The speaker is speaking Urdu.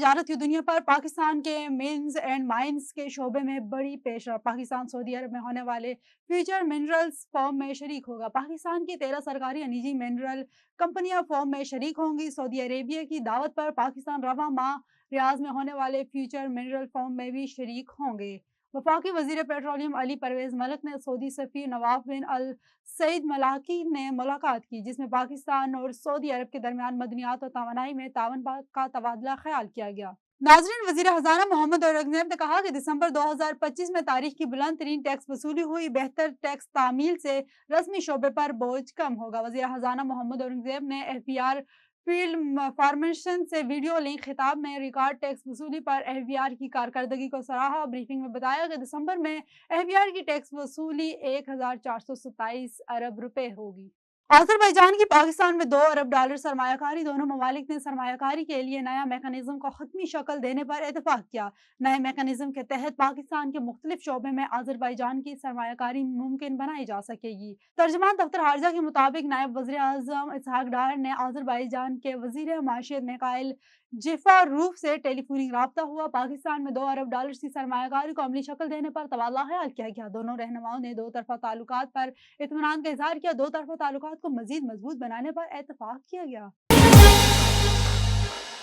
تجارت کی دنیا پر پاکستان کے مینز اینڈ مائنز کے شعبے میں بڑی پیش رفت۔ پاکستان سعودی عرب میں ہونے والے فیوچر منرلز فورم میں شریک ہوگا۔ پاکستان کی 13 سرکاری اور نجی منرل کمپنیاں فورم میں شریک ہوں گی۔ سعودی عربیہ کی دعوت پر پاکستان رواں ماہ ریاض میں ہونے والے فیوچر منرل فورم میں بھی شریک ہوں گے۔ وفاقی وزیر پیٹرولیم علی پرویز ملک نے سعودی سفیر نواف بن السعید ملاکی نے ملاقات کی، جس میں پاکستان اور سعودی عرب کے درمیان معدنیات اور توانائی میں تعاون کا تبادلہ خیال کیا گیا۔ ناظرین، وزیر خزانہ محمد اورنگزیب نے کہا کہ دسمبر 2025 میں تاریخ کی بلند ترین ٹیکس وصولی ہوئی۔ بہتر ٹیکس تعمیل سے رسمی شعبے پر بوجھ کم ہوگا۔ وزیر خزانہ محمد اورنگزیب نے F B R field formation سے ویڈیو لنک خطاب میں ریکارڈ ٹیکس وصولی پر ایف بی آر کی کارکردگی کو سراہا۔ بریفنگ میں بتایا کہ دسمبر میں ایف بی آر کی ٹیکس وصولی 1427 ارب روپے ہوگی۔ آذربائیجان کی پاکستان میں $2 ارب سرمایہ کاری۔ دونوں ممالک نے سرمایہ کاری کے لیے نیا میکانزم کو حتمی شکل دینے پر اتفاق کیا۔ نئے میکانزم کے تحت پاکستان کے مختلف شعبے میں آذربائیجان کی سرمایہ کاری ممکن بنائی جا سکے گی۔ ترجمان دفتر خارجہ کے مطابق نائب وزیر اعظم اسحاق ڈار نے آذربائیجان کے وزیر معیشت میخائیل جیفاروف سے ٹیلی فونک رابطہ ہوا۔ پاکستان میں $2 ارب کی سرمایہ کاری کو عملی شکل دینے پر تبادلہ خیال کیا گیا۔ دونوں رہنماؤں نے دو طرفہ تعلقات پر اطمینان کا اظہار کیا۔ دو طرفہ تعلقات کو مزید مضبوط بنانے پر اتفاق کیا گیا۔